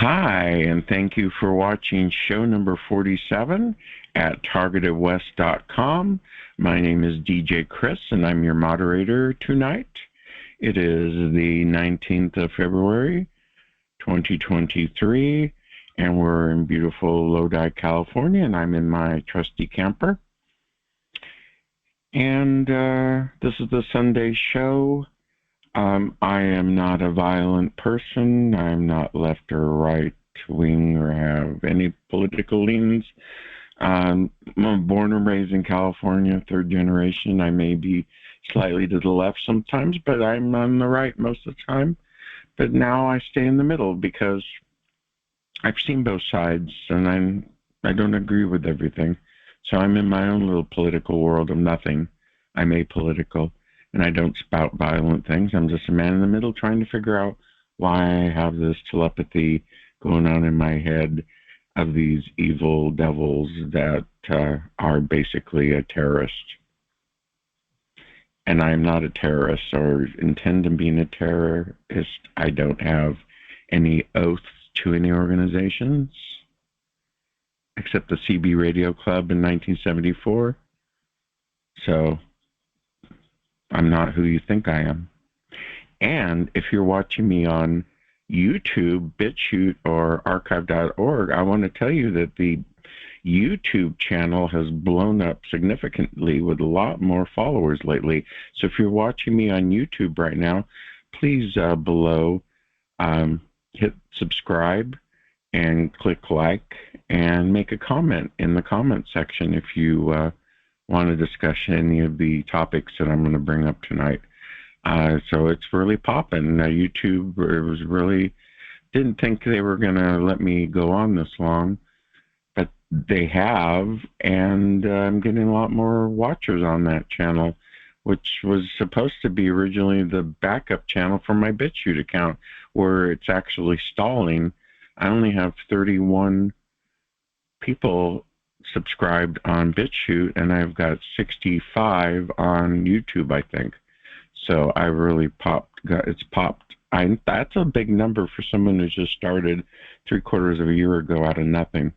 Hi, and thank you for watching show number 47 at TargetedWest.com. My name is DJ Chris, and I'm your moderator tonight. It is the 19th of February, 2023, and we're in beautiful Lodi, California, and I'm in my trusty camper. And this is the Sunday show. I am not a violent person. I'm not left or right wing or have any political leanings. I'm born and raised in California, third generation. I may be slightly to the left sometimes, but I'm on the right most of the time. But now I stay in the middle because I've seen both sides, and I don't agree with everything. So I'm in my own little political world of nothing. I'm apolitical, and I don't spout violent things. I'm just a man in the middle trying to figure out why I have this telepathy going on in my head of these evil devils that are basically a terrorist. And I'm not a terrorist or intend on being a terrorist. I don't have any oaths to any organizations except the CB Radio Club in 1974. So I'm not who you think I am. And if you're watching me on YouTube, BitChute, or archive.org, I want to tell you that the YouTube channel has blown up significantly with a lot more followers lately. So if you're watching me on YouTube right now, please below hit subscribe and click like and make a comment in the comment section if you want to discuss any of the topics that I'm going to bring up tonight. So it's really popping. YouTube was really didn't think they were going to let me go on this long, but they have, and I'm getting a lot more watchers on that channel, which was supposed to be originally the backup channel for my BitChute account, where it's actually stalling. I only have 31 people subscribed on BitChute, and I've got 65 on YouTube, I think. So I really it's popped. That's a big number for someone who just started 3/4 of a year ago out of nothing.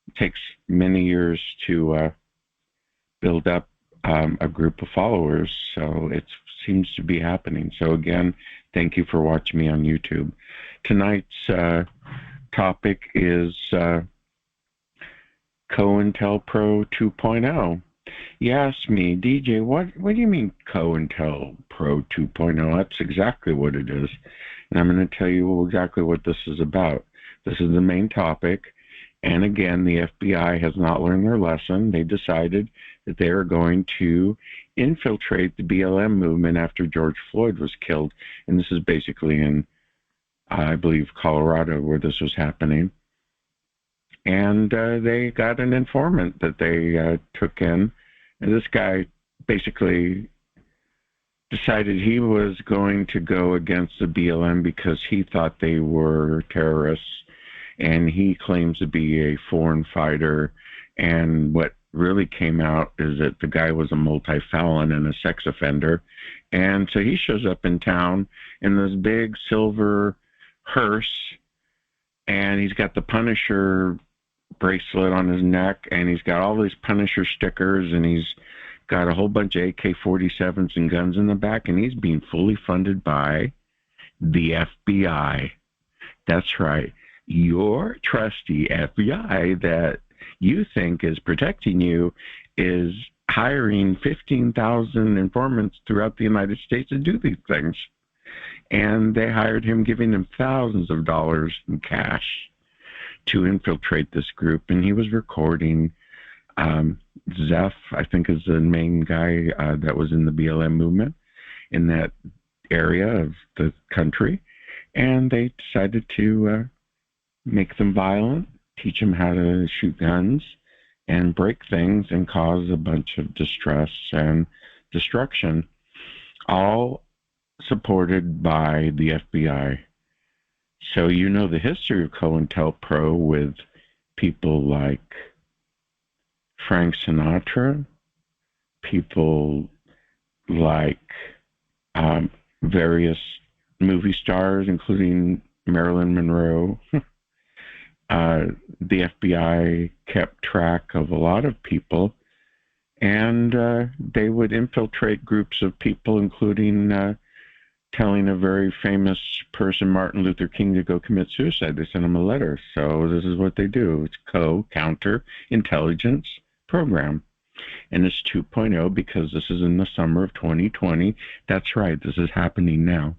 It takes many years to build up a group of followers, so it seems to be happening. So again, thank you for watching me on YouTube. Tonight's topic is Cointelpro 2.0. You asked me, DJ, what do you mean Cointelpro 2.0? That's exactly what it is. And I'm going to tell you exactly what this is about. This is the main topic. And again, the FBI has not learned their lesson. They decided that they are going to infiltrate the BLM movement after George Floyd was killed. And this is basically in, I believe, Colorado, where this was happening. And they got an informant that they took in. And this guy basically decided he was going to go against the BLM because he thought they were terrorists. And he claims to be a foreign fighter. And what really came out is that the guy was a multi-felon and a sex offender. And so he shows up in town in this big silver hearse, and he's got the Punisher bracelet on his neck, and he's got all these Punisher stickers, and he's got a whole bunch of AK-47s and guns in the back, and he's being fully funded by the FBI. That's right. Your trusty FBI that you think is protecting you is hiring 15,000 informants throughout the United States to do these things. And they hired him, giving him thousands of dollars in cash to infiltrate this group. And he was recording. Zeph, I think, is the main guy that was in the BLM movement in that area of the country. And they decided to make them violent, teach them how to shoot guns and break things and cause a bunch of distress and destruction, all supported by the FBI. So you know the history of Cointelpro with people like Frank Sinatra, people like various movie stars, including Marilyn Monroe, the FBI kept track of a lot of people, and they would infiltrate groups of people, including telling a very famous person, Martin Luther King, to go commit suicide. They sent him a letter. So this is what they do. It's counter intelligence program. And it's 2.0 because this is in the summer of 2020. That's right. This is happening now.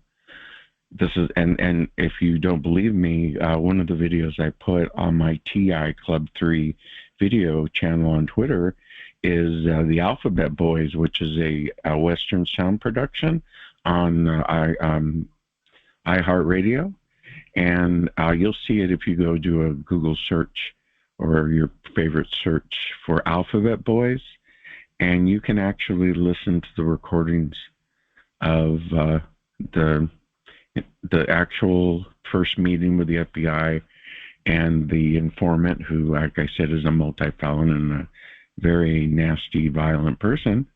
This is, and if you don't believe me, one of the videos I put on my TI Club 3 video channel on Twitter is the Alphabet Boys, which is a Western sound production on iHeartRadio, and you'll see it if you go do a Google search or your favorite search for Alphabet Boys, and you can actually listen to the recordings of the actual first meeting with the FBI and the informant, who, like I said, is a multi-felon and a very nasty, violent person.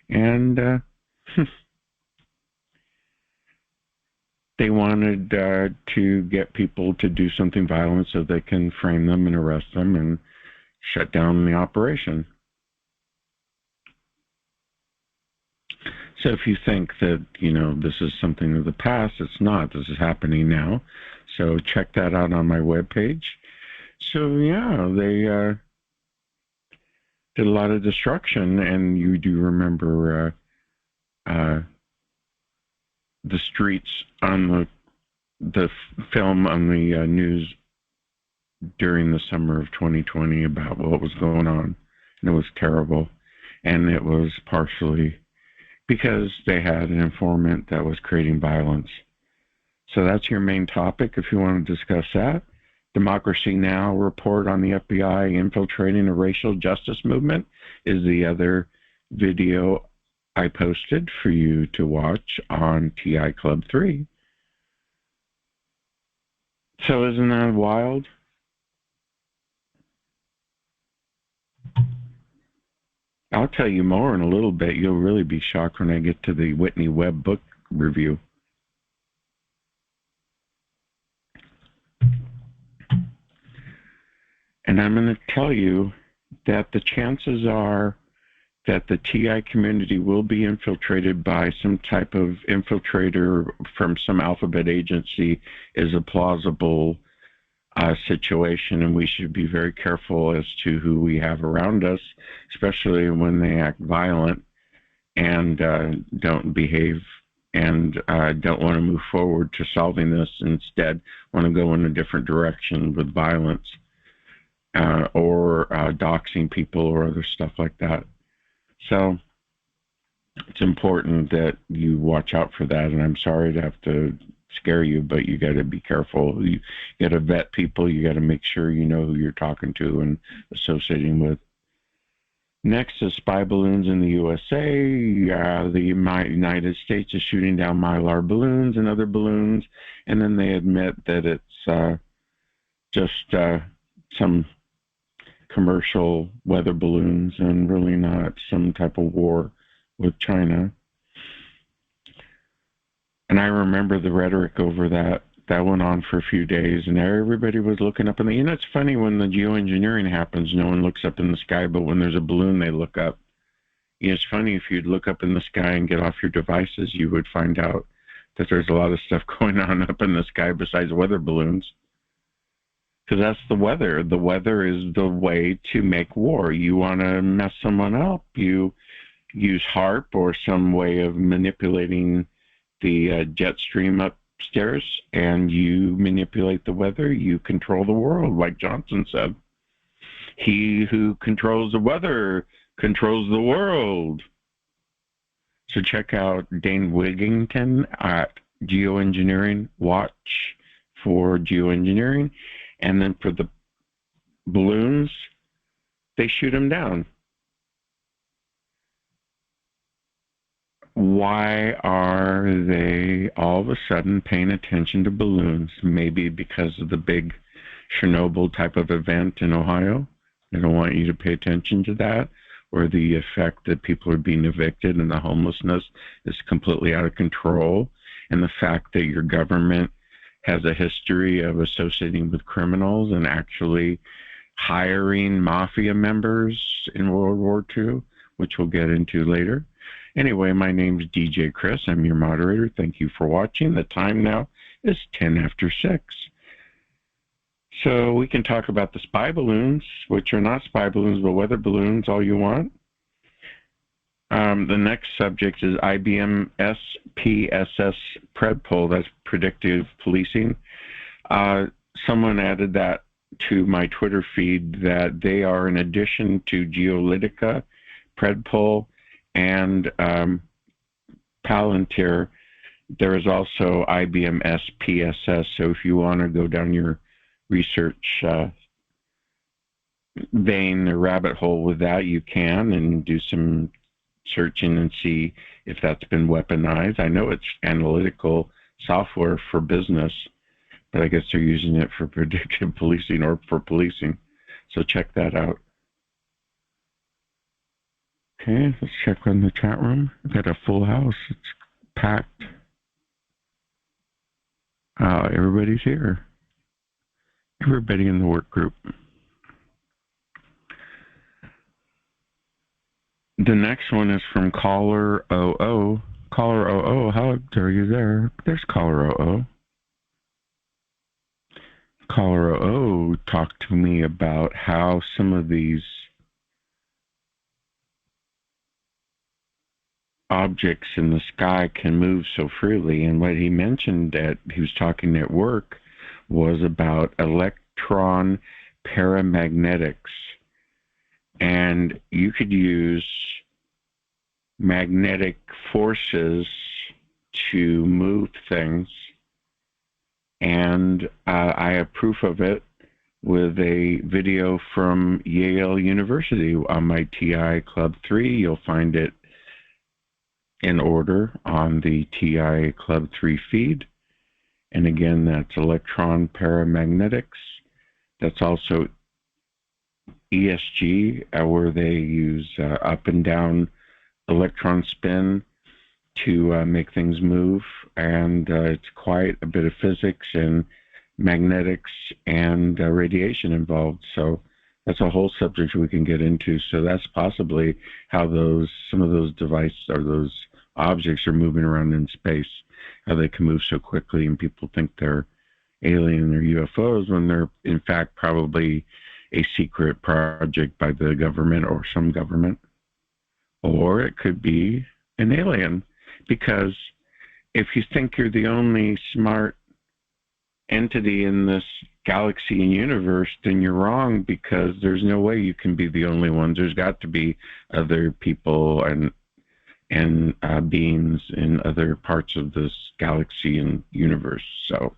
And they wanted to get people to do something violent so they can frame them and arrest them and shut down the operation. So if you think that, this is something of the past, it's not. This is happening now. So check that out on my webpage. So, yeah, they did a lot of destruction, and you do remember the streets on the film on the news during the summer of 2020 about what was going on. And it was terrible. And it was partially because they had an informant that was creating violence. So that's your main topic if you want to discuss that. Democracy Now! Report on the FBI infiltrating a racial justice movement is the other video I posted for you to watch on TI Club 3. So isn't that wild? I'll tell you more in a little bit. You'll really be shocked when I get to the Whitney Webb book review. And I'm going to tell you that the chances are that the TI community will be infiltrated by some type of infiltrator from some alphabet agency is a plausible situation, and we should be very careful as to who we have around us, especially when they act violent and don't behave and don't want to move forward to solving this, and instead want to go in a different direction with violence or doxing people or other stuff like that. So it's important that you watch out for that, and I'm sorry to have to scare you, but you got to be careful. You got to vet people. You got to make sure you know who you're talking to and associating with. Next is spy balloons in the USA. The United States is shooting down Mylar balloons and other balloons, and then they admit that it's just some commercial weather balloons and really not some type of war with China. And I remember the rhetoric over that. That went on for a few days, and everybody was looking up in the... it's funny when the geoengineering happens, no one looks up in the sky, but when there's a balloon, they look up. It's funny, if you'd look up in the sky and get off your devices, you would find out that there's a lot of stuff going on up in the sky besides weather balloons. Because that's the weather. The weather is the way to make war. You want to mess someone up, you use HARP or some way of manipulating the jet stream upstairs, and you manipulate the weather. You control the world, like Johnson said. He who controls the weather controls the world. So check out Dane Wigington at Geoengineering. Watch for geoengineering. And then for the balloons, they shoot them down. Why are they all of a sudden paying attention to balloons? Maybe because of the big Chernobyl type of event in Ohio. They don't want you to pay attention to that, or the effect that people are being evicted and the homelessness is completely out of control, and the fact that your government has a history of associating with criminals and actually hiring mafia members in World War II, which we'll get into later. Anyway, my name's DJ Chris. I'm your moderator. Thank you for watching. The time now is 10 after 6. So we can talk about the spy balloons, which are not spy balloons, but weather balloons, all you want. The next subject is IBM SPSS Predpol, that's predictive policing. Someone added that to my Twitter feed, that they are, in addition to Geolytica, Predpol, and Palantir, there is also IBM SPSS. So if you want to go down your research vein or rabbit hole with that, you can, and do some searching and see if that's been weaponized. I know it's analytical software for business, but I guess they're using it for predictive policing or for policing. So check that out. Okay, let's check on the chat room. We've got a full house. It's packed. Everybody's here. Everybody in the work group. The next one is from Caller 00. Caller 00, how are you there? There's Caller 00. Caller 00 talked to me about how some of these objects in the sky can move so freely, and what he mentioned that he was talking at work was about electron paramagnetics, and you could use magnetic forces to move things, and I have proof of it with a video from Yale University on my TI Club 3. You'll find it in order on the TI Club 3 feed. And again, that's Electron Paramagnetics. That's also ESG, where they use up and down electron spin to make things move. And it's quite a bit of physics and magnetics and radiation involved. So that's a whole subject we can get into. So that's possibly how some of those devices or those objects are moving around in space, how they can move so quickly, and people think they're alien or UFOs when they're in fact probably a secret project by the government or some government. Or it could be an alien, because if you think you're the only smart entity in this galaxy and universe, then you're wrong, because there's no way you can be the only one. There's got to be other people and beings in other parts of this galaxy and universe. So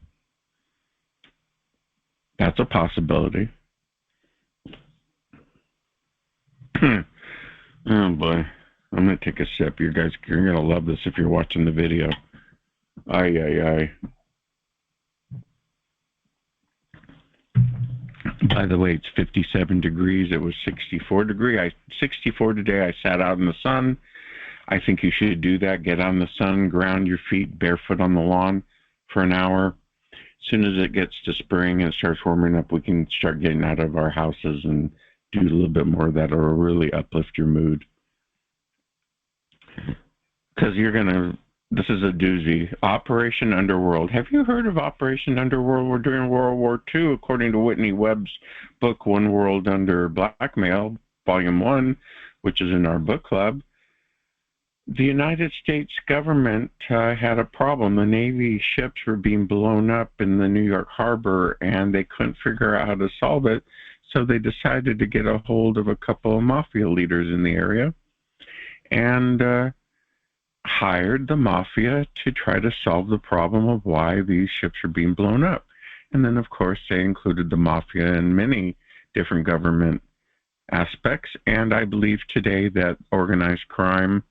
that's a possibility. Oh boy, I'm gonna take a sip. You're gonna love this if you're watching the video. Ay. By the way, it's 57 degrees. It was 64 today. I sat out in the sun. I think you should do that. Get out in the sun, ground your feet barefoot on the lawn for an hour. As soon as it gets to spring and it starts warming up, we can start getting out of our houses and do a little bit more of that. It'll really uplift your mood. Because this is a doozy. Operation Underworld. Have you heard of Operation Underworld? We're during World War II, according to Whitney Webb's book, One World Under Blackmail, Volume 1, which is in our book club. The United States government had a problem. The Navy ships were being blown up in the New York harbor, and they couldn't figure out how to solve it, so they decided to get a hold of a couple of mafia leaders in the area and hired the mafia to try to solve the problem of why these ships are being blown up. And then, of course, they included the mafia in many different government aspects, and I believe today that organized crime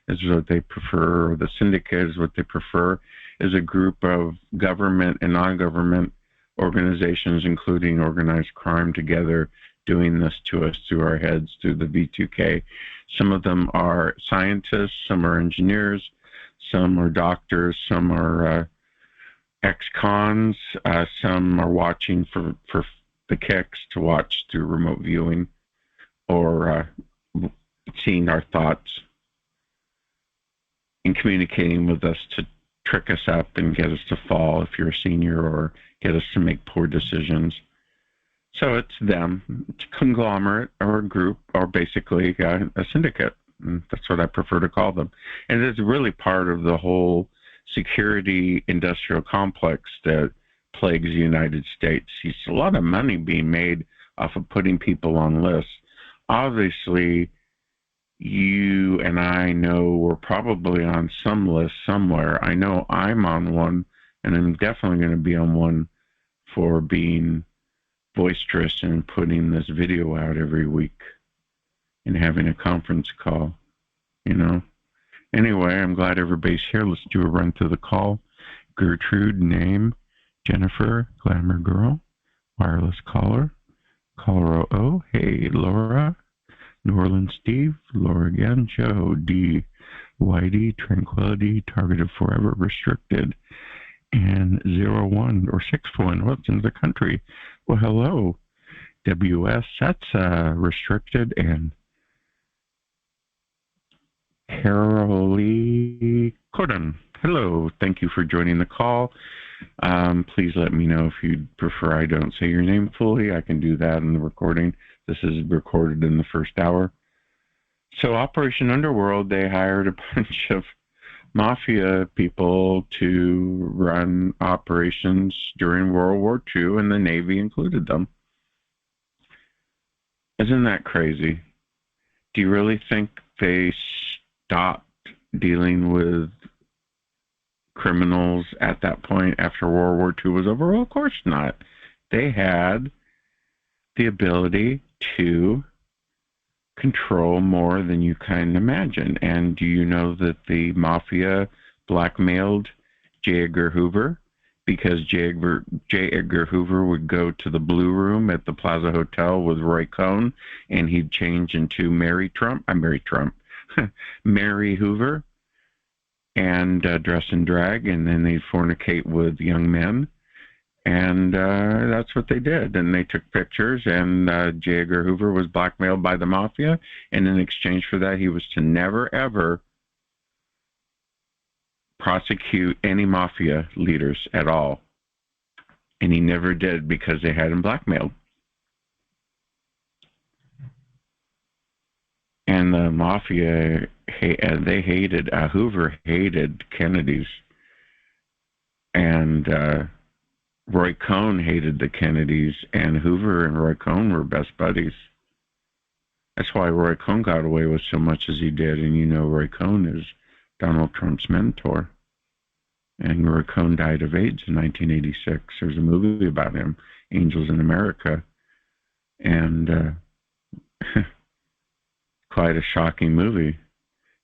is what they prefer, or the syndicate is what they prefer, is a group of government and non-government organizations, including organized crime, together doing this to us through our heads, through the V2K. Some of them are scientists, some are engineers, some are doctors, some are ex-cons. Some are watching for the kicks to watch through remote viewing or seeing our thoughts and communicating with us to trick us up and get us to fall if you're a senior or get us to make poor decisions. So it's them. It's a conglomerate or a group or basically a syndicate. And that's what I prefer to call them. And it's really part of the whole security industrial complex that plagues the United States. There's a lot of money being made off of putting people on lists. Obviously, you and I know we're probably on some list somewhere. I know I'm on one, and I'm definitely going to be on one for being boisterous and putting this video out every week and having a conference call, you know. Anyway, I'm glad everybody's here. Let's do a run through the call. Gertrude, name, Jennifer, glamour girl, wireless caller, caller O, hey, Laura, New Orleans Steve, Laura again, Joe, D, Whitey, Tranquility, Targeted Forever, Restricted, and 01 or 61, what's in the country? Well, hello, WS, that's Restricted, and Carolee Corden. Hello, thank you for joining the call. Please let me know if you'd prefer I don't say your name fully. I can do that in the recording. This is recorded in the first hour. So Operation Underworld, they hired a bunch of mafia people to run operations during World War II, and the Navy included them. Isn't that crazy? Do you really think they stopped dealing with criminals at that point after World War II was over? Well, of course not. They had the ability to control more than you can imagine. And do you know that the mafia blackmailed J. Edgar Hoover? Because J. Edgar Hoover would go to the Blue Room at the Plaza Hotel with Roy Cohn, and he'd change into Mary Hoover, and dress in drag, and then they'd fornicate with young men. And that's what they did. And they took pictures, and J. Edgar Hoover was blackmailed by the mafia, and in exchange for that, he was to never, ever prosecute any mafia leaders at all. And he never did because they had him blackmailed. And the mafia, they hated, Hoover hated Kennedys. And Roy Cohn hated the Kennedys, and Hoover and Roy Cohn were best buddies. That's why Roy Cohn got away with so much as he did. And you know Roy Cohn is Donald Trump's mentor. And Roy Cohn died of AIDS in 1986. There's a movie about him, Angels in America. And quite a shocking movie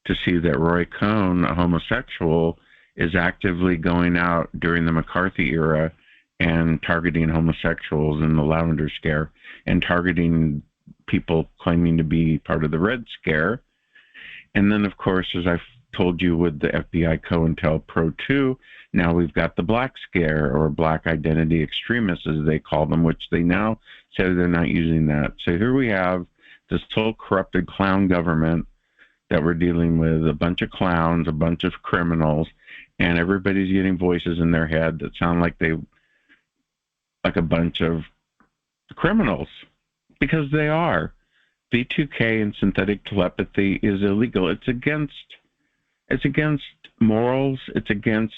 to see that Roy Cohn, a homosexual, is actively going out during the McCarthy era and targeting homosexuals in the Lavender Scare and targeting people claiming to be part of the Red Scare. And then, of course, as I've told you with the FBI Cointelpro 2, now we've got the Black Scare, or Black Identity Extremists, as they call them, which they now say they're not using that. So here we have this whole corrupted clown government that we're dealing with, a bunch of clowns, a bunch of criminals, and everybody's getting voices in their head that sound like a bunch of criminals, because they are. V2K and synthetic telepathy is illegal. It's against morals. It's against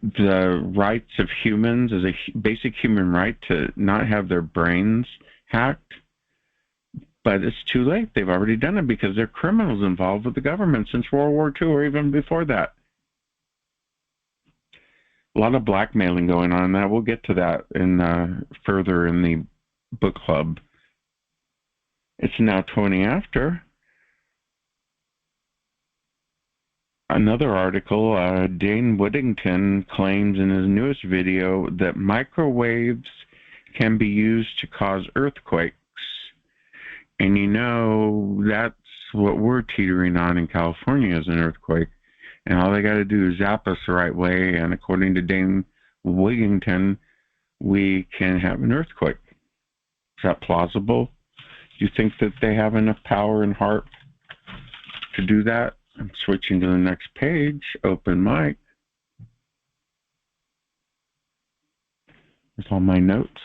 the rights of humans as a basic human right to not have their brains hacked. But it's too late. They've already done it because they're criminals involved with the government since World War II or even before that. A lot of blackmailing going on. That we'll get to that further in the book club. It's now 20 after. Another article, Dane Whittington claims in his newest video that microwaves can be used to cause earthquakes. And you know, that's what we're teetering on in California is an earthquake. and all they got to do is zap us the right way, and according to Dane Wigington, we can have an earthquake. Is that plausible? Do you think that they have enough power and heart to do that? I'm switching to the next page, open mic. With all my notes.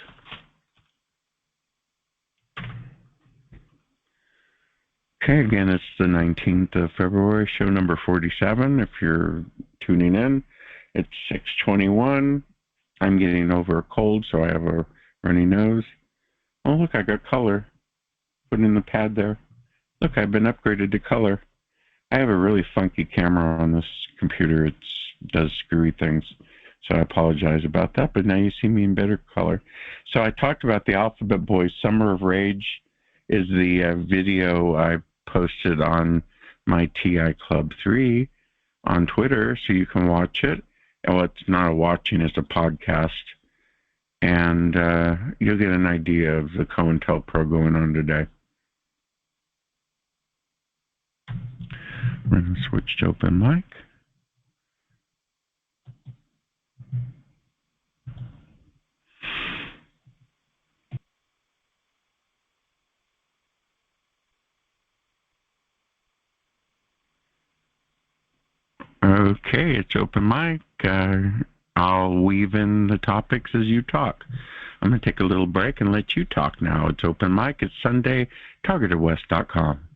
Okay, again, it's the 19th of February, show number 47. If you're tuning in, it's 6:21. I'm getting over a cold, so I have a runny nose. Oh, look, I got color. Put in the pad there. Look, I've been upgraded to color. I have a really funky camera on this computer. It does screwy things, so I apologize about that, but now you see me in better color. So I talked about the Alphabet Boys. Summer of Rage is the video I posted on my TI Club 3 on Twitter, so you can watch it. Well, it's not a watching, it's a podcast. And you'll get an idea of the Cointelpro going on today. We're going to switch to open mic. Okay, it's open mic. I'll weave in the topics as you talk. I'm going to take a little break and let you talk now. It's open mic. It's Sunday, TargetedWest.com.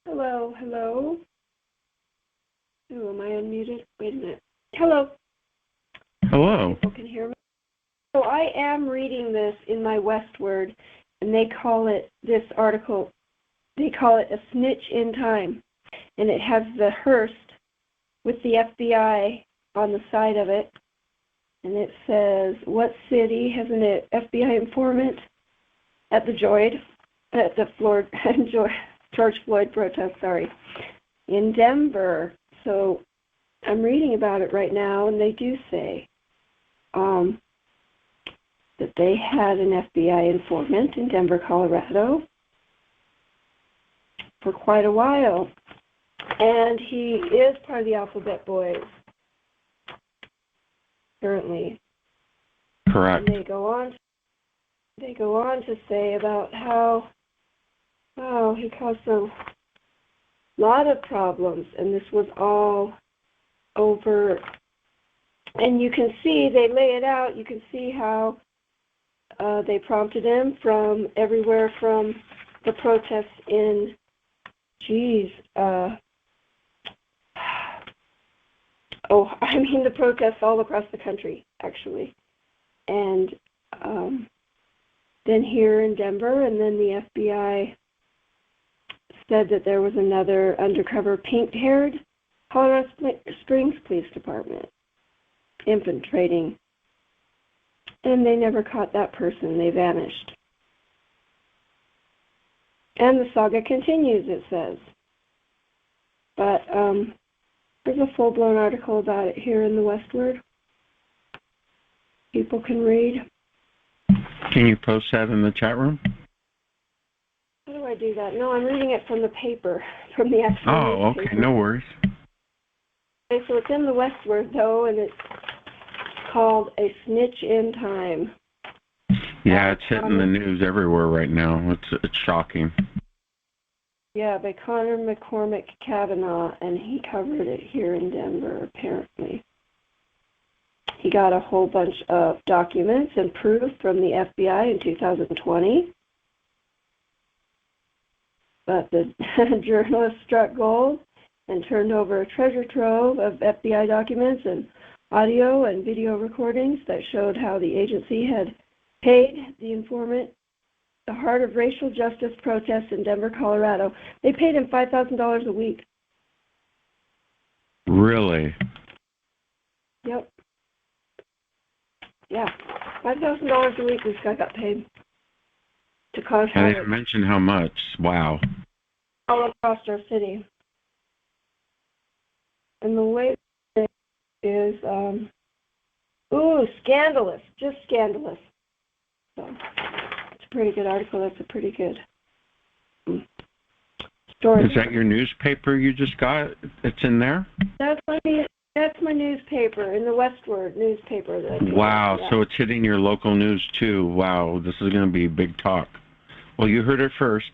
Hello, hello. Oh, am I unmuted? Wait a minute. Hello. Hello. People can hear me. So I am reading this in my Westword, and they call it, this article, they call it a snitch in time. And it has the Hearst with the FBI on the side of it. And it says, what city has an FBI informant at the George Floyd protest, in Denver. So I'm reading about it right now, and they do say that they had an FBI informant in Denver, Colorado for quite a while. And he is part of the Alphabet Boys, currently. Correct. And they go on to say about how he caused a lot of problems, and this was all over. And you can see, they lay it out, you can see how they prompted him from everywhere from the protests in, the protests all across the country, actually. And then here in Denver, and then the FBI said that there was another undercover pink-haired Colorado Springs Police Department infiltrating. And they never caught that person. They vanished. And the saga continues, it says. But there's a full-blown article about it here in the Westword. People can read. Can you post that in the chat room? How do I do that? No, I'm reading it from the paper, from the actual newspaper. Okay, no worries. Okay, so it's in the Westword, though, and it's called A Snitch in Time. Yeah, it's hitting the news everywhere right now. It's shocking. Yeah, by Connor McCormick Kavanaugh, and he covered it here in Denver, apparently. He got a whole bunch of documents and proof from the FBI in 2020. But the journalist struck gold and turned over a treasure trove of FBI documents and audio and video recordings that showed how the agency had paid the informant the heart of racial justice protests in Denver, Colorado. They paid him $5,000 a week. Really? Yep. Yeah, $5,000 a week this guy got paid to cause havoc. I didn't mention how much. Wow. All across our city. And the way it is, scandalous, just scandalous. So it's a pretty good article. That's a pretty good story. Is that your newspaper you just got? It's in there? That's my newspaper, in the Westward newspaper. Wow, so it's hitting your local news too. Wow, this is going to be big talk. Well, you heard it first.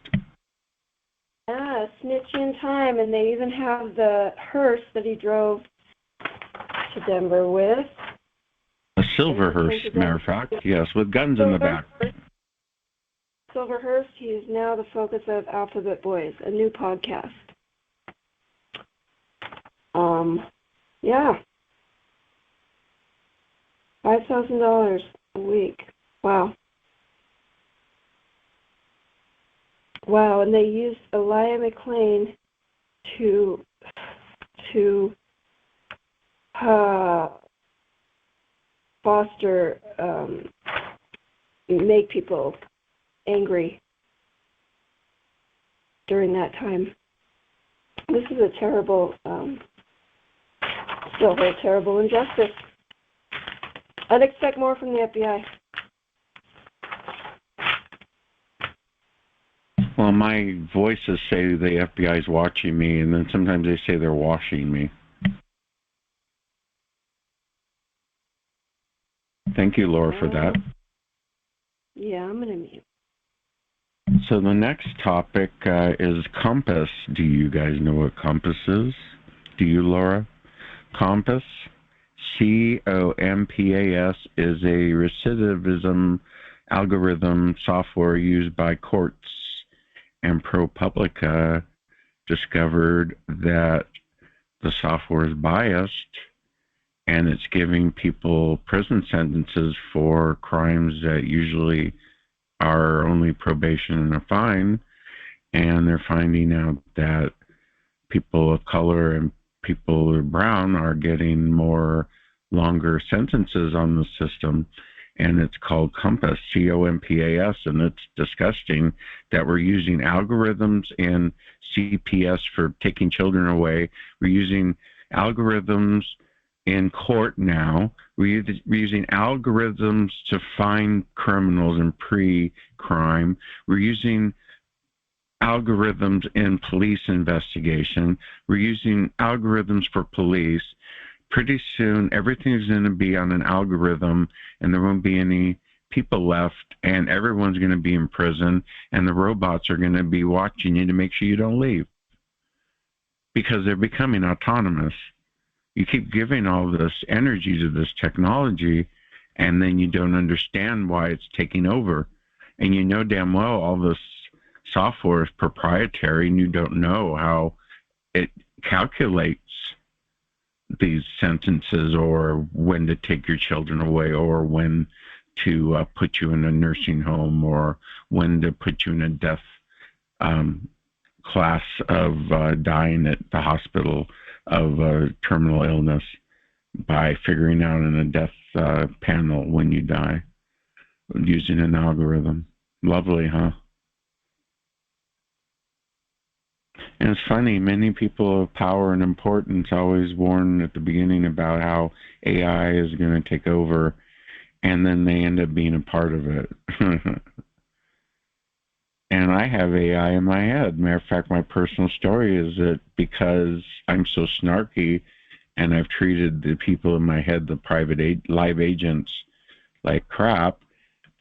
Yeah, snitch in time, and they even have the hearse that he drove to Denver with. A silver hearse, matter of fact, yes, with guns in the back. Silver Hearse, he is now the focus of Alphabet Boys, a new podcast. Yeah. $5,000 a week. Wow. Wow, and they used Elia McClain to foster, make people angry during that time. This is a terrible, still a terrible injustice. I'd expect more from the FBI. Well, my voices say the FBI is watching me, and then sometimes they say they're washing me. Thank you, Laura, for that. Yeah, I'm going to mute. So the next topic is Compass. Do you guys know what Compass is? Do you, Laura? Compass, COMPAS, is a recidivism algorithm software used by courts, and ProPublica discovered that the software is biased and it's giving people prison sentences for crimes that usually are only probation and a fine, and they're finding out that people of color and people who are brown are getting more longer sentences on the system, and it's called Compass, COMPAS, and it's disgusting that we're using algorithms in CPS for taking children away. We're using algorithms in court now. We're using algorithms to find criminals in pre-crime. We're using algorithms in police investigation. We're using algorithms for police. Pretty soon, everything is going to be on an algorithm, and there won't be any people left, and everyone's going to be in prison, and the robots are going to be watching you to make sure you don't leave, because they're becoming autonomous. You keep giving all this energy to this technology, and then you don't understand why it's taking over. And you know damn well all this software is proprietary, and you don't know how it calculates these sentences, or when to take your children away, or when to put you in a nursing home, or when to put you in a death class of dying at the hospital of terminal illness, by figuring out in a death panel when you die using an algorithm. Lovely, huh? And it's funny, many people of power and importance always warn at the beginning about how AI is going to take over, and then they end up being a part of it. And I have AI in my head. Matter of fact, my personal story is that because I'm so snarky and I've treated the people in my head, the private live agents, like crap,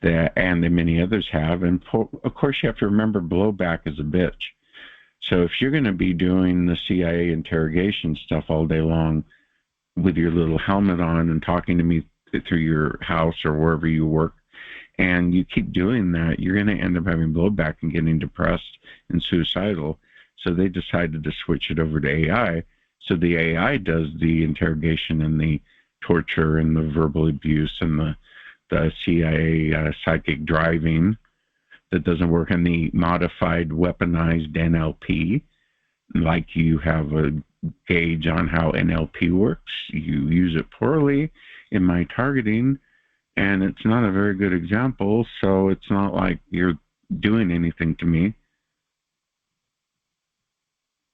and the many others have. And of course, you have to remember, blowback is a bitch. So if you're going to be doing the CIA interrogation stuff all day long with your little helmet on and talking to me through your house or wherever you work, and you keep doing that, you're going to end up having blowback and getting depressed and suicidal. So they decided to switch it over to AI. So the AI does the interrogation and the torture and the verbal abuse and the CIA psychic driving that doesn't work in the modified, weaponized NLP. Like you have a gauge on how NLP works. You use it poorly in my targeting, and it's not a very good example, so it's not like you're doing anything to me.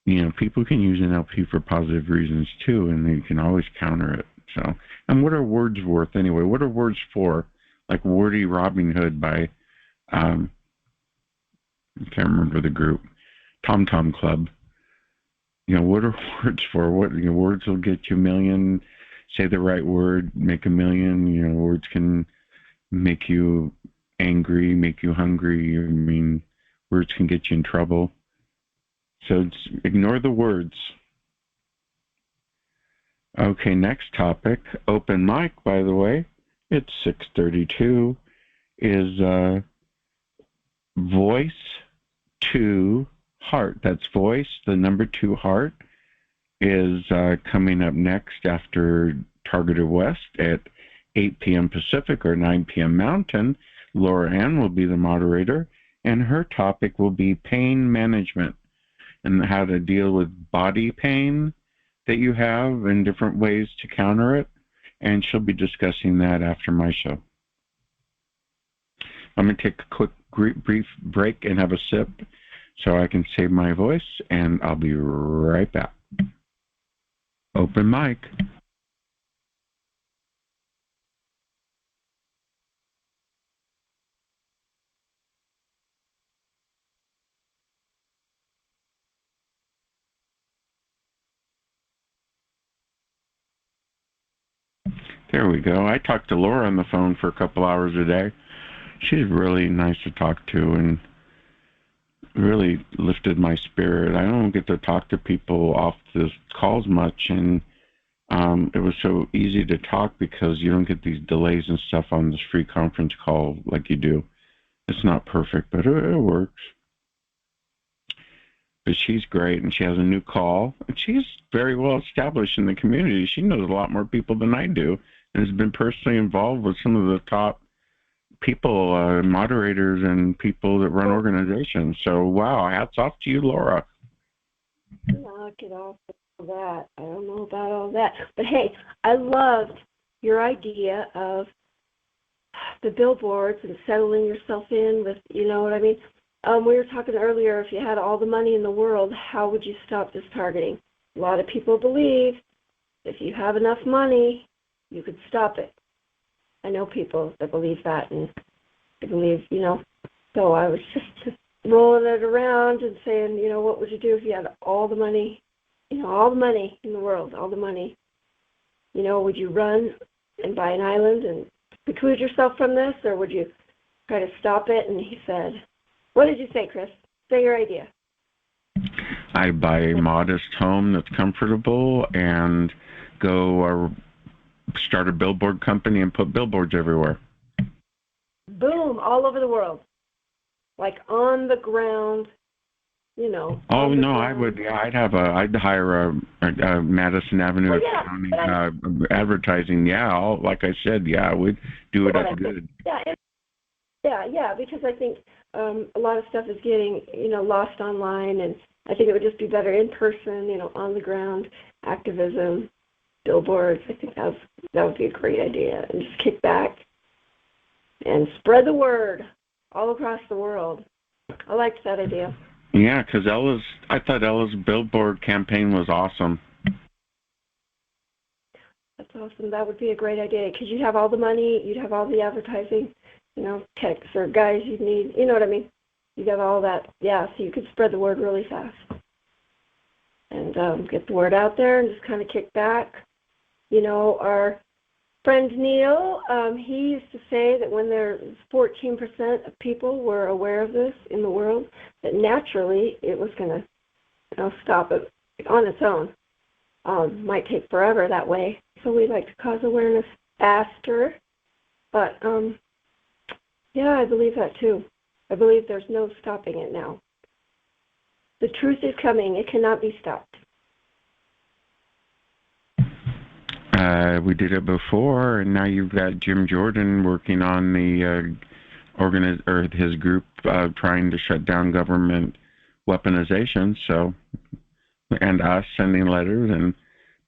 You know, people can use NLP for positive reasons too, and they can always counter it. So, and what are words worth anyway? What are words for? like Wordy Robin Hood by, I can't remember the group, Tom Tom Club. What are words for? Words will get you a million. Say the right word, make a million. Words can make you angry, make you hungry. Words can get you in trouble. So ignore the words. Okay, next topic. Open mic, by the way. It's 6:32. Is voice to heart. That's voice, the number 2 heart, is coming up next after Targeted West at 8 p.m. Pacific or 9 p.m. Mountain. Laura Ann will be the moderator, and her topic will be pain management and how to deal with body pain that you have and different ways to counter it. And she'll be discussing that after my show. I'm going to take a quick, brief break and have a sip so I can save my voice, and I'll be right back. Open mic. There we go. I talked to Laura on the phone for a couple hours a day. She's really nice to talk to and really lifted my spirit. I don't get to talk to people off the calls much, and it was so easy to talk because you don't get these delays and stuff on this free conference call like you do. It's not perfect, but it works. But she's great, and she has a new call, and she's very well established in the community. She knows a lot more people than I do, and has been personally involved with some of the top people, moderators, and people that run organizations. So, wow, hats off to you, Laura. Knock it off all that. I don't know about all that. But, hey, I loved your idea of the billboards and settling yourself in with, you know what I mean? We were talking earlier, if you had all the money in the world, how would you stop this targeting? A lot of people believe if you have enough money, you could stop it. I know people that believe that, and I believe, so I was just rolling it around and saying, what would you do if you had all the money, all the money in the world, all the money? Would you run and buy an island and seclude yourself from this, or would you try to stop it? And he said, what did you say, Chris? Say your idea. I buy a modest home that's comfortable and go start a billboard company and put billboards everywhere. Boom, all over the world. Like on the ground, Oh, no, I would, I'd hire a Madison Avenue County advertising. Yeah, like I said, we'd do it up good. Yeah, because I think a lot of stuff is getting, lost online, and I think it would just be better in person, on the ground, activism, billboards. I think that would be a great idea, and just kick back and spread the word all across the world. I liked that idea. Yeah, because I thought Ella's billboard campaign was awesome. That's awesome. That would be a great idea, because you'd have all the money, you'd have all the advertising, techs or guys you'd need, you know what I mean? You'd have all that, so you could spread the word really fast and get the word out there and just kind of kick back. Our friend Neil, he used to say that when there's 14% of people were aware of this in the world, that naturally it was going to stop it on its own. Might take forever that way. So we like to cause awareness faster. But, I believe that too. I believe there's no stopping it now. The truth is coming. It cannot be stopped. We did it before, and now you've got Jim Jordan working on the his group trying to shut down government weaponization. So, and us sending letters and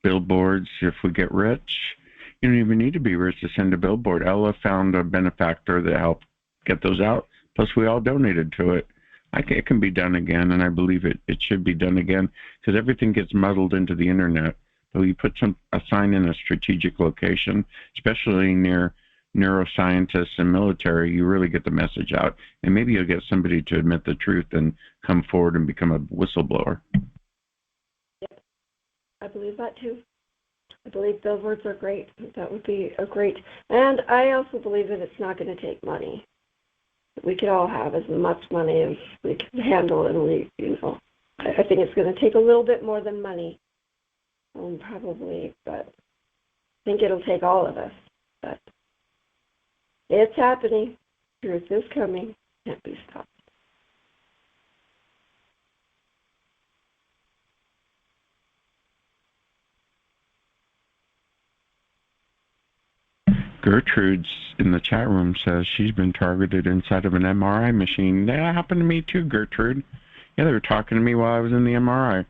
billboards. If we get rich, you don't even need to be rich to send a billboard. Ella found a benefactor that helped get those out. Plus, we all donated to it. It can be done again, and I believe it should be done again, because everything gets muddled into the internet. So you put a sign in a strategic location, especially near neuroscientists and military, you really get the message out. And maybe you'll get somebody to admit the truth and come forward and become a whistleblower. Yep, I believe that too. I believe billboards are great. That would be a great, and I also believe that it's not going to take money. We could all have as much money as we can handle, and I think it's going to take a little bit more than money, probably, but I think it'll take all of us. But it's happening. Truth is coming. Can't be stopped. Gertrude's in the chat room says she's been targeted inside of an MRI machine. That happened to me too, Gertrude. Yeah, they were talking to me while I was in the MRI.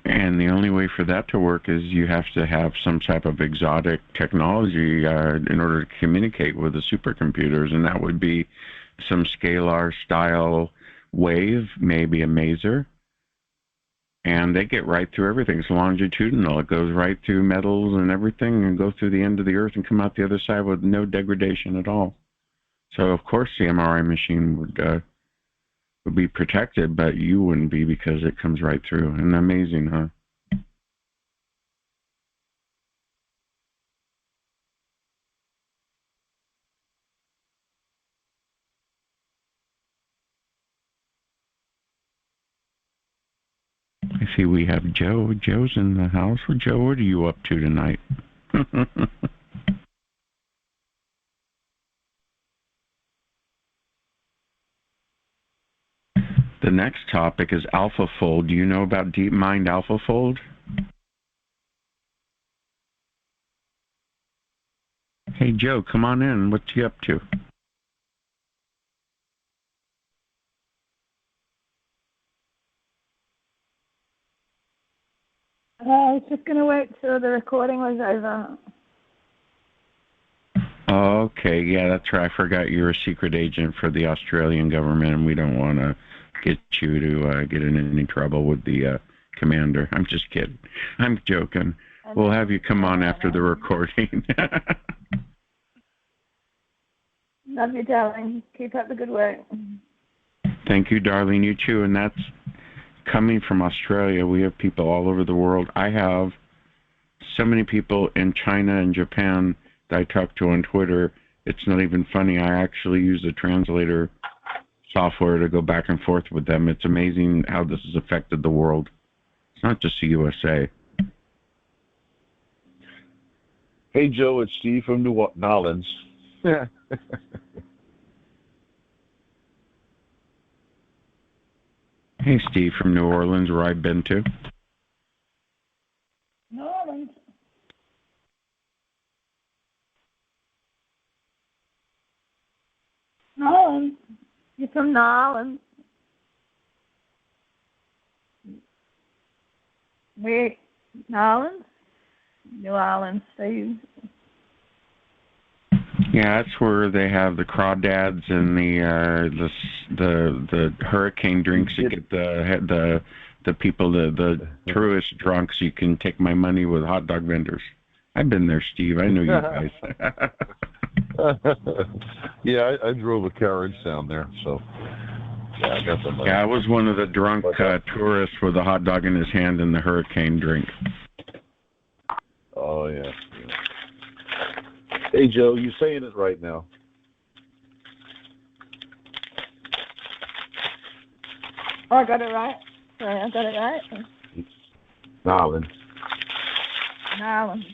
And the only way for that to work is you have to have some type of exotic technology in order to communicate with the supercomputers, and that would be some scalar-style wave, maybe a maser, and they get right through everything. It's longitudinal. It goes right through metals and everything and go through the end of the Earth and come out the other side with no degradation at all. So, of course, the MRI machine would be protected, but you wouldn't be because it comes right through. And amazing, huh? I see we have Joe. Joe's in the house. Well, Joe, what are you up to tonight? The next topic is AlphaFold. Do you know about DeepMind AlphaFold? Hey, Joe, come on in. What you up to? I was just going to wait till the recording was over. Okay, yeah, that's right. I forgot you're a secret agent for the Australian government, and we don't want to get you to get in any trouble with the commander. I'm just kidding. I'm joking. We'll have you come on after the recording. Love you, darling. Keep up the good work. Thank you, darling. You too. And that's coming from Australia. We have people all over the world. I have so many people in China and Japan that I talk to on Twitter. It's not even funny. I actually use the translator software to go back and forth with them. It's amazing how this has affected the world. It's not just the USA. Hey, Joe, it's Steve from New Orleans. Yeah. Hey, Steve from New Orleans, where I've been to. New Orleans. New Orleans. You're from New Orleans. Where? New Orleans? New Orleans. So you... Yeah, that's where they have the crawdads and the hurricane drinks. You get the people, the tourist drunks. You can take my money with hot dog vendors. I've been there, Steve. I know you guys. Yeah, I drove a carriage down there, so yeah, I got the money. Yeah, I was one of the drunk tourists with a hot dog in his hand and the hurricane drink. Oh yeah. Hey, Joe, you're saying it right now. Oh, I got it right. Sorry, I got it right. Narland. Narland.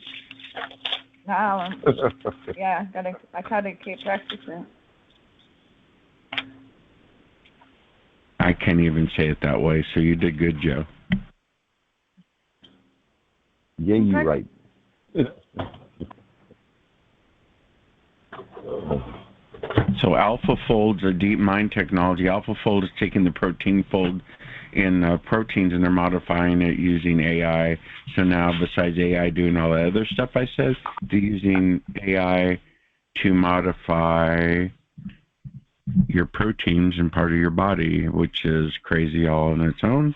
Yeah, I gotta keep practicing. I can't even say it that way, so you did good, Joe. Yeah, you're right. So AlphaFold's a DeepMind technology. AlphaFold is taking the protein fold in proteins and they're modifying it using AI. So now, besides AI doing all that other stuff I said, they're using AI to modify your proteins and part of your body, which is crazy all on its own.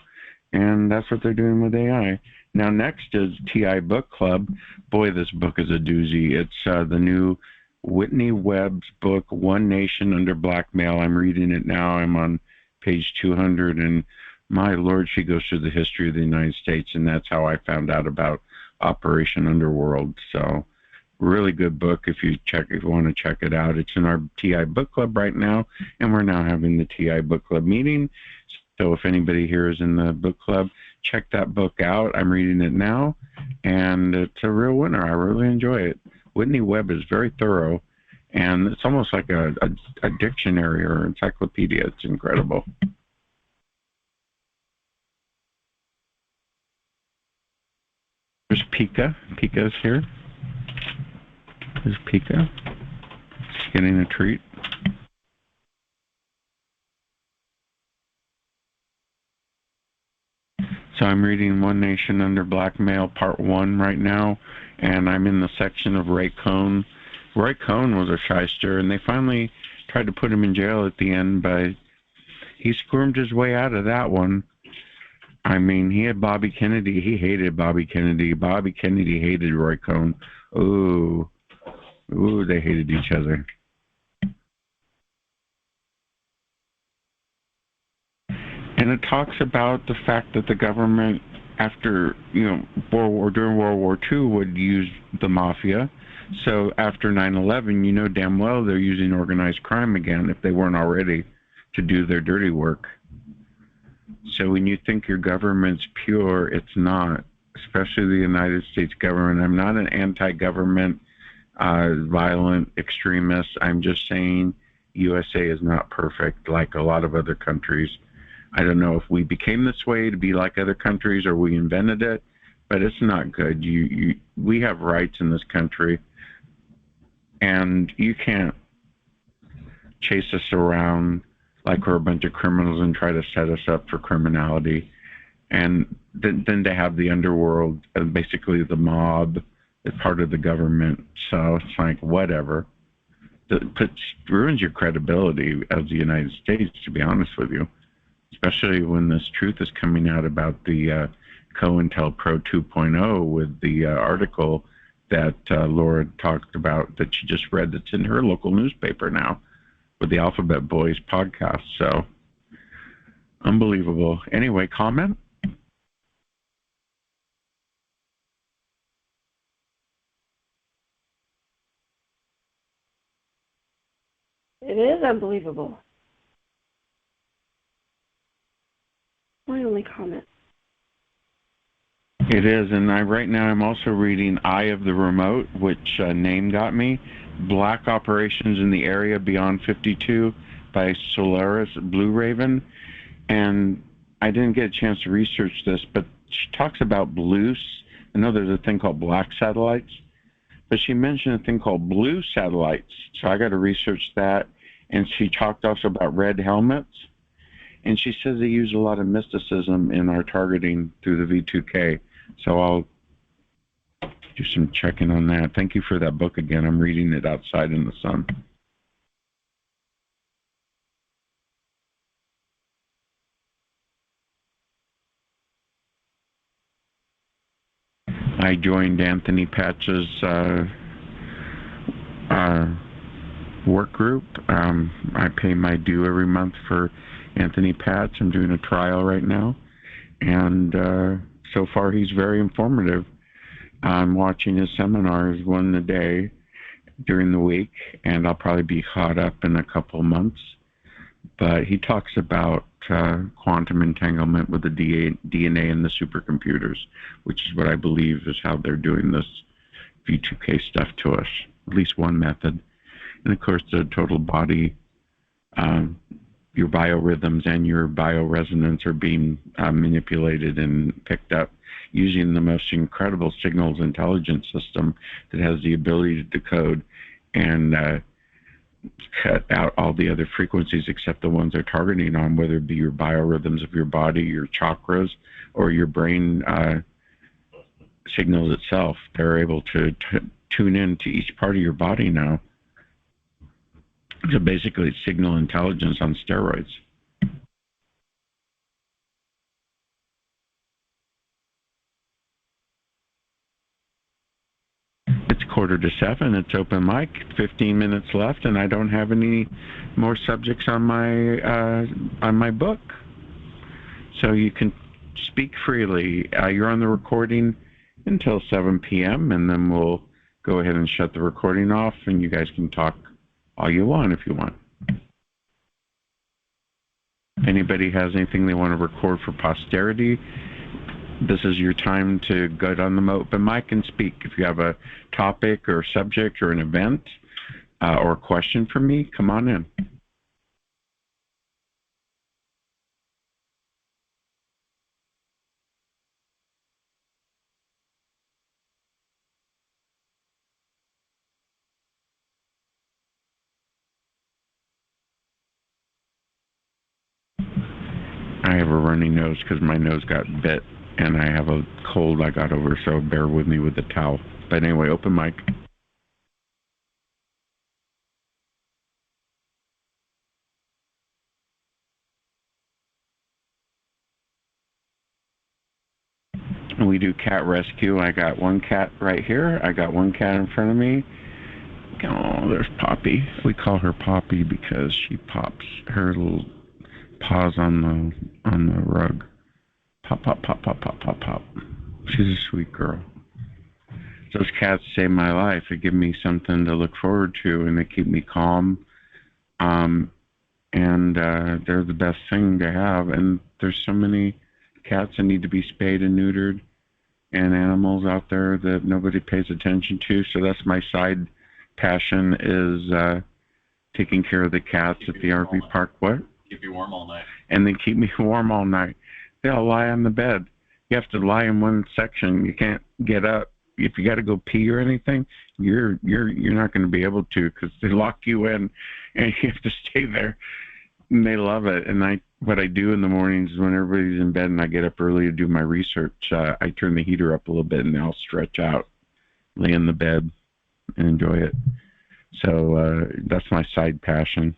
And that's what they're doing with AI. Now, next is TI Book Club. Boy, this book is a doozy. It's the new Whitney Webb's book, One Nation Under Blackmail. I'm reading it now. I'm on page 200, and my Lord, she goes through the history of the United States, and that's how I found out about Operation Underworld. So, really good book if you want to check it out. It's in our TI Book Club right now, and we're now having the TI Book Club meeting. So if anybody here is in the book club, check that book out. I'm reading it now, and it's a real winner. I really enjoy it. Whitney Webb is very thorough, and it's almost like a dictionary or encyclopedia. It's incredible. There's Pika. Pika's here. There's Pika. She's getting a treat. So I'm reading One Nation Under Blackmail, Part 1 right now, and I'm in the section of Ray Cohn. Ray Cohn was a shyster, and they finally tried to put him in jail at the end, but he squirmed his way out of that one. I mean, he had Bobby Kennedy. He hated Bobby Kennedy. Bobby Kennedy hated Roy Cohn. Ooh, they hated each other. And it talks about the fact that the government, after, during World War II, would use the mafia. So after 9/11, you know damn well they're using organized crime again, if they weren't already, to do their dirty work. So when you think your government's pure, it's not, especially the United States government. I'm not an anti-government, violent extremist. I'm just saying USA is not perfect like a lot of other countries. I don't know if we became this way to be like other countries or we invented it, but it's not good. We have rights in this country, and you can't chase us around like we're a bunch of criminals and try to set us up for criminality. And then they have the underworld, basically the mob, as part of the government. So it's like, whatever. It ruins your credibility as the United States, to be honest with you. Especially when this truth is coming out about the Cointelpro 2.0 with the article that Laura talked about that she just read that's in her local newspaper now with the Alphabet Boys podcast. So, unbelievable. Anyway, comment? It is unbelievable. My only comment. It is, and right now I'm also reading Eye of the Remote, which name got me. Black Operations in the Area Beyond 52 by Solaris Blue Raven. And I didn't get a chance to research this, but she talks about blue. I know there's a thing called black satellites, but she mentioned a thing called blue satellites. So I got to research that. And she talked also about red helmets. And she says they use a lot of mysticism in our targeting through the V2K. So I'll do some checking on that. Thank you for that book again. I'm reading it outside in the sun. I joined Anthony Patch's work group. I pay my due every month for Anthony Patch. I'm doing a trial right now. And so far, he's very informative. I'm watching his seminars one a day during the week, and I'll probably be caught up in a couple of months. But he talks about quantum entanglement with the DNA and the supercomputers, which is what I believe is how they're doing this V2K stuff to us, at least one method. And of course, the total body, your biorhythms and your bioresonance are being manipulated and picked up using the most incredible signals intelligence system that has the ability to decode and cut out all the other frequencies except the ones they're targeting on, whether it be your biorhythms of your body, your chakras, or your brain signals itself. They're able to tune in to each part of your body now. So basically, it's signal intelligence on steroids. It's 6:45. It's open mic. 15 minutes left, and I don't have any more subjects on my book. So you can speak freely. You're on the recording until 7 p.m., and then we'll go ahead and shut the recording off, and you guys can talk all you want if you want. Anybody has anything they want to record for posterity, this is your time to go on the open mic and speak. If you have a topic or subject or an event or a question for me, come on in. I have a runny nose because my nose got bit, and I have a cold I got over, so bear with me with the towel. But anyway, open mic. We do cat rescue. I got one cat right here. I got one cat in front of me. Oh, there's Poppy. We call her Poppy because she pops her little paws on the rug. Pop, pop, pop, pop, pop, pop, pop. She's a sweet girl. Those cats save my life. They give me something to look forward to, and they keep me calm. And they're the best thing to have. And there's so many cats that need to be spayed and neutered, and animals out there that nobody pays attention to. So that's my side passion, is taking care of the cats at the RV park. What? Keep you warm all night. And they keep me warm all night. They'll lie on the bed. You have to lie in one section. You can't get up. If you got to go pee or anything, you're not going to be able to, because they lock you in, and you have to stay there. And they love it. And what I do in the mornings is, when everybody's in bed and I get up early to do my research, I turn the heater up a little bit, and I'll stretch out, lay in the bed, and enjoy it. So that's my side passion.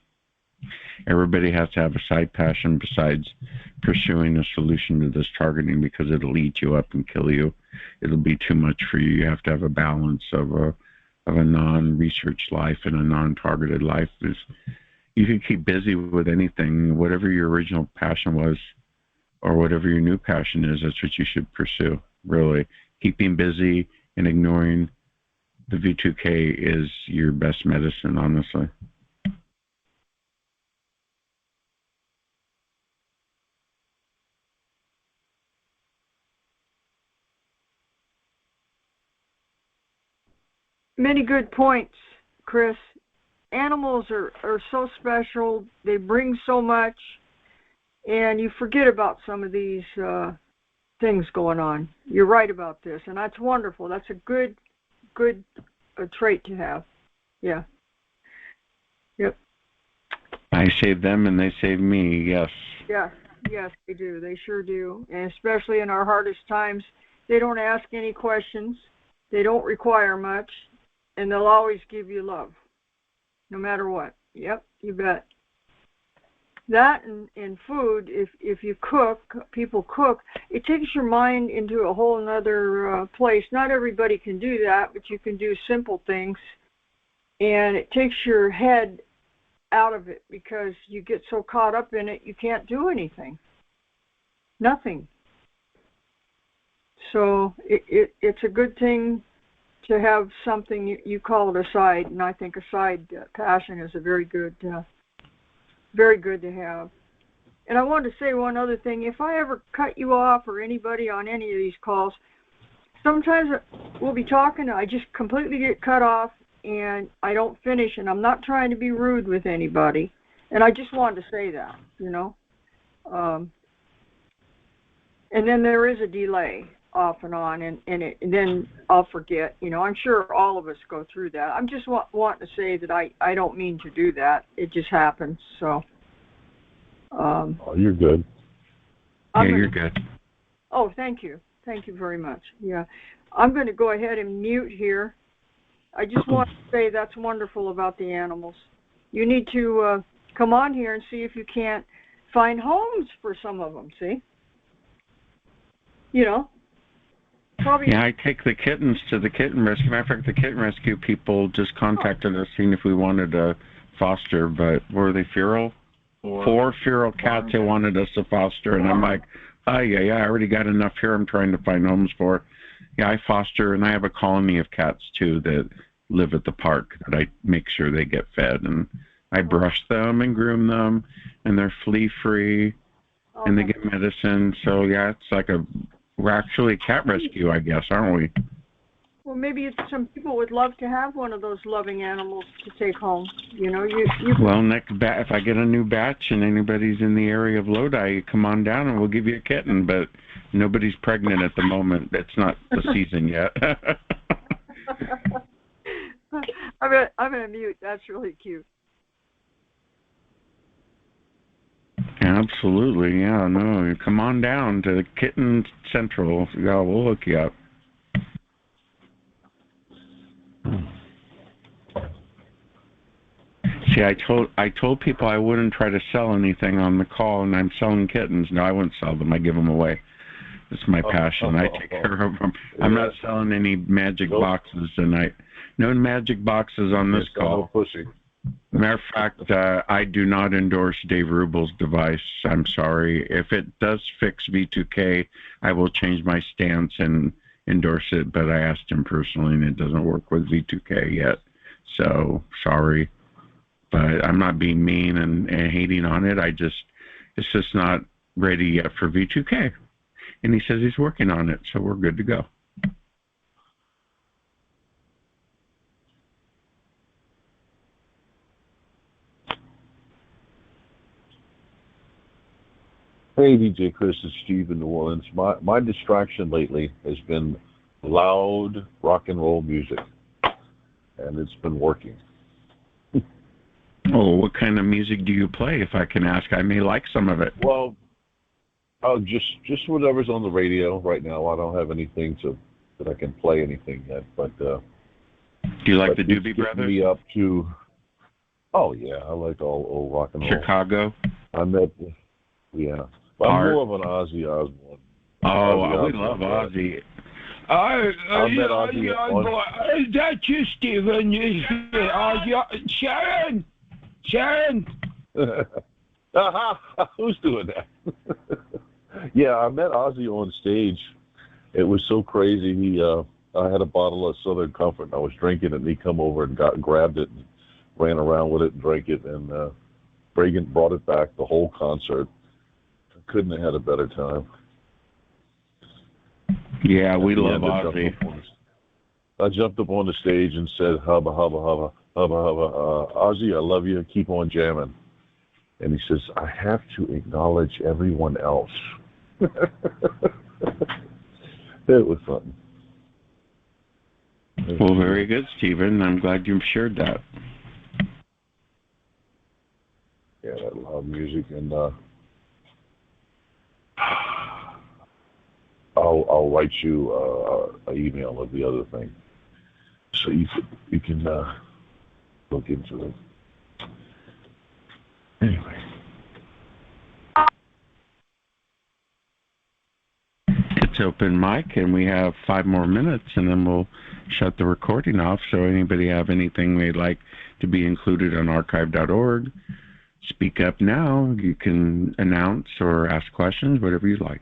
Everybody has to have a side passion besides pursuing a solution to this targeting, because it'll eat you up and kill you. It'll be too much for you. You have to have a balance of a non-research life and a non-targeted life. You can keep busy with anything, whatever your original passion was, or whatever your new passion is. That's what you should pursue. Really, keeping busy and ignoring the V2K is your best medicine, honestly. Many good points, Chris. Animals are so special. They bring so much, and you forget about some of these things going on. You're right about this, and that's wonderful. That's a good trait to have. Yeah. Yep. I save them and they save me, yes. Yeah. Yes, they do. They sure do. And especially in our hardest times, they don't ask any questions. They don't require much, and they'll always give you love, no matter what. Yep, you bet. That and food, if you cook, people cook, it takes your mind into a whole other place. Not everybody can do that, but you can do simple things, and it takes your head out of it, because you get so caught up in it, you can't do anything. Nothing. So it's a good thing to have something, you call it a side, and I think a side passion is a very good to have. And I wanted to say one other thing. If I ever cut you off, or anybody on any of these calls, sometimes we'll be talking, I just completely get cut off, and I don't finish, and I'm not trying to be rude with anybody. And I just wanted to say that, and then there is a delay off and on, and then I'll forget. I'm sure all of us go through that. I'm just wanting to say that I don't mean to do that. It just happens. So. You're good. You're good. Oh, thank you. Thank you very much. Yeah. I'm going to go ahead and mute here. I just want to say that's wonderful about the animals. You need to come on here and see if you can't find homes for some of them, see? You know, probably. Yeah, I take the kittens to the kitten rescue. Matter of fact, the kitten rescue people just contacted us, seeing if we wanted to foster, but were they feral? 4 feral cats they wanted us to foster, and I'm like, yeah, I already got enough here I'm trying to find homes for. Yeah, I foster, and I have a colony of cats, too, that live at the park that I make sure they get fed, and I brush them and groom them, and they're flea-free, and they get medicine. So, yeah, it's like we're actually a cat rescue, I guess, aren't we? Well, maybe some people would love to have one of those loving animals to take home. You know, Well, if I get a new batch and anybody's in the area of Lodi, come on down and we'll give you a kitten. But nobody's pregnant at the moment. It's not the season yet. I'm gonna mute. That's really cute. Absolutely, yeah. No, come on down to Kitten Central. Yeah, we'll hook you up. See, I told people I wouldn't try to sell anything on the call, and I'm selling kittens. No, I wouldn't sell them. I give them away. It's my passion. I take care of them. I'm not selling any magic boxes tonight. No magic boxes on this call. Matter of fact, I do not endorse Dave Rubel's device. I'm sorry. If it does fix V2K, I will change my stance and endorse it, but I asked him personally, and it doesn't work with V2K yet. So, sorry. But I'm not being mean and hating on it. It's just not ready yet for V2K. And he says he's working on it, so we're good to go. Hey, DJ Chris, it's Steve in New Orleans. My distraction lately has been loud rock and roll music, and it's been working. Oh, what kind of music do you play, if I can ask? I may like some of it. Well, just whatever's on the radio right now. I don't have anything that I can play anything yet, but do you like the Doobie Brothers? Me up to, oh yeah, I like all old rock and roll. Chicago. Yeah. I'm more of an Ozzy Osbourne. We love Ozzy. I met Ozzy Is that you, Stephen? Sharon! Who's doing that? Yeah, I met Ozzy on stage. It was so crazy. I had a bottle of Southern Comfort, and I was drinking it, and he come over and grabbed it and ran around with it and drank it, and Reagan brought it back the whole concert. Couldn't have had a better time. Yeah, we love Ozzy. I jumped up on the stage and said, hubba, hubba, hubba, hubba, hubba, Ozzy, I love you, keep on jamming. And he says, I have to acknowledge everyone else. It was fun. Well, very good, Stephen. I'm glad you shared that. Yeah, that loud music, and I'll write you an email of the other thing, so you can look into it. Anyway, it's open mic, and we have 5 more minutes, and then we'll shut the recording off. So anybody have anything they'd like to be included on archive.org, speak up now. You can announce or ask questions, whatever you like.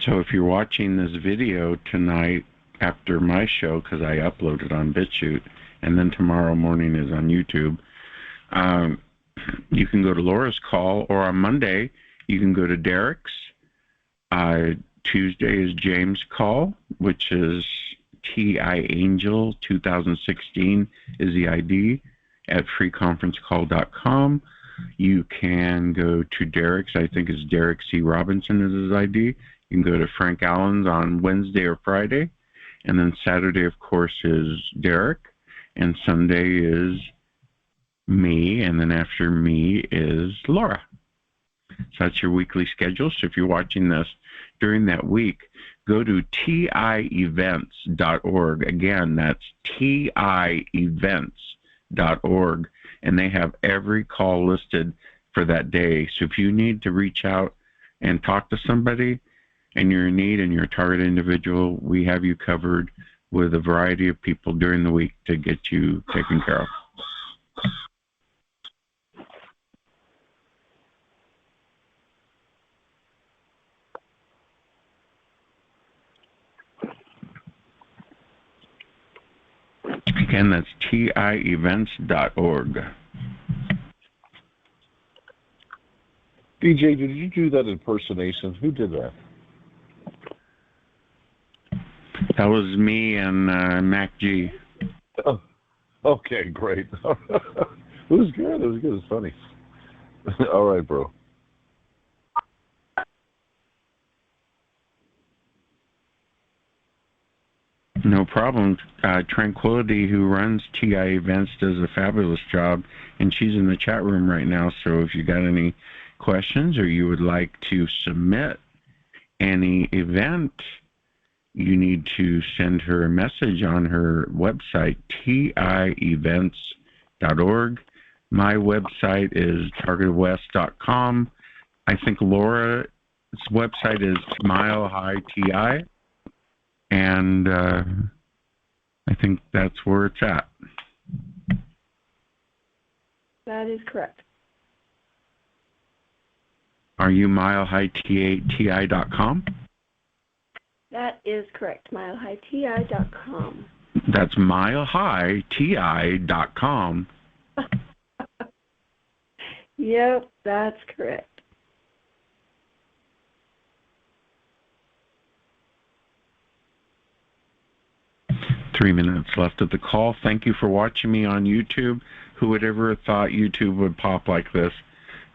So if you're watching this video tonight after my show, because I upload it on BitChute, and then tomorrow morning is on YouTube, you can go to Laura's call, or on Monday, you can go to Derek's. Tuesday is James' call, which is TI Angel 2016 is the ID at freeconferencecall.com. You can go to Derek's. I think it's Derek C. Robinson is his ID. You can go to Frank Allen's on Wednesday or Friday. And then Saturday, of course, is Derek. And Sunday is me, and then after me is Laura. So that's your weekly schedule. So if you're watching this during that week, go to tievents.org. Again, that's tievents.org, and they have every call listed for that day. So if you need to reach out and talk to somebody and you're in need and you're a target individual, we have you covered with a variety of people during the week to get you taken care of. Again, that's tievents.org. DJ, did you do that impersonation? Who did that? That was me and Mac G. Oh, okay, great. It was good. It was good. It's funny. All right, bro. No problem. Tranquility, who runs TI Events, does a fabulous job, and she's in the chat room right now. So if you got any questions or you would like to submit any event, you need to send her a message on her website, tievents.org. My website is targetedwest.com. I think Laura's website is Smile High TI. And I think that's where it's at. That is correct. Are you milehighti.com? That is correct. milehighti.com. That's milehighti.com. Yep, that's correct. Three minutes left of the call. Thank you for watching me on YouTube. Who would ever have thought YouTube would pop like this?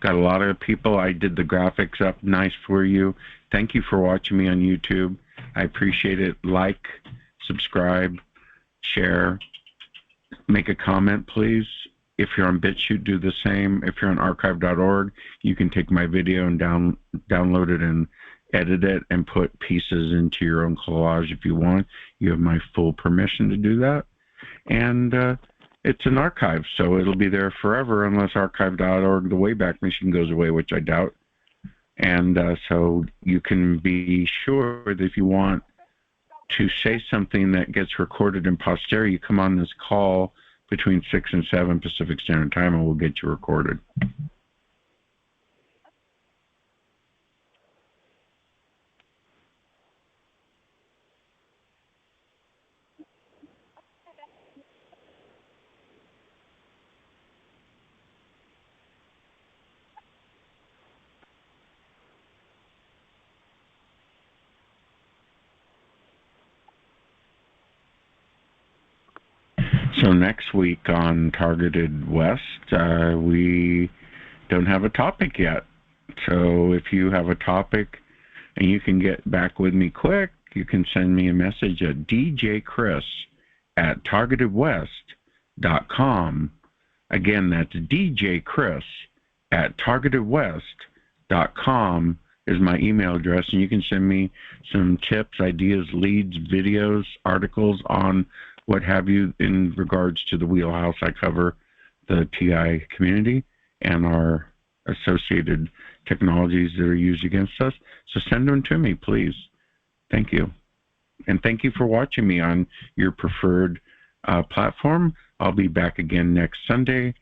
Got a lot of people. I did the graphics up nice for you. Thank you for watching me on YouTube. I appreciate it. Like, subscribe, share, make a comment, please. If you're on BitChute, do the same. If you're on archive.org, you can take my video and download it and edit it and put pieces into your own collage if you want. You have my full permission to do that. And it's an archive, so it'll be there forever unless archive.org, the Wayback Machine, goes away, which I doubt. And so you can be sure that if you want to say something that gets recorded in posterity, you come on this call between 6 and 7 Pacific Standard Time, and we'll get you recorded. So next week on Targeted West, we don't have a topic yet. So if you have a topic and you can get back with me quick, you can send me a message at djchris@targetedwest.com. Again, that's djchris@targetedwest.com is my email address, and you can send me some tips, ideas, leads, videos, articles on what have you in regards to the wheelhouse I cover, the TI community, and our associated technologies that are used against us. So send them to me, please. Thank you. And thank you for watching me on your preferred platform. I'll be back again next Sunday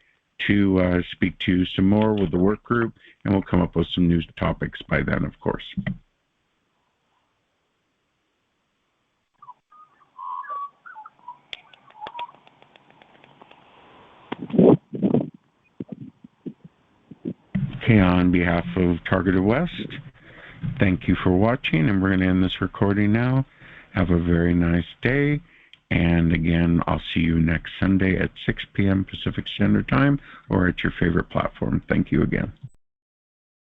to speak to you some more with the work group, and we'll come up with some new topics by then, of course. Okay, on behalf of Targeted West, thank you for watching, and we're going to end this recording now. Have a very nice day, and again, I'll see you next Sunday at 6 p.m. Pacific Standard Time or at your favorite platform. Thank you again.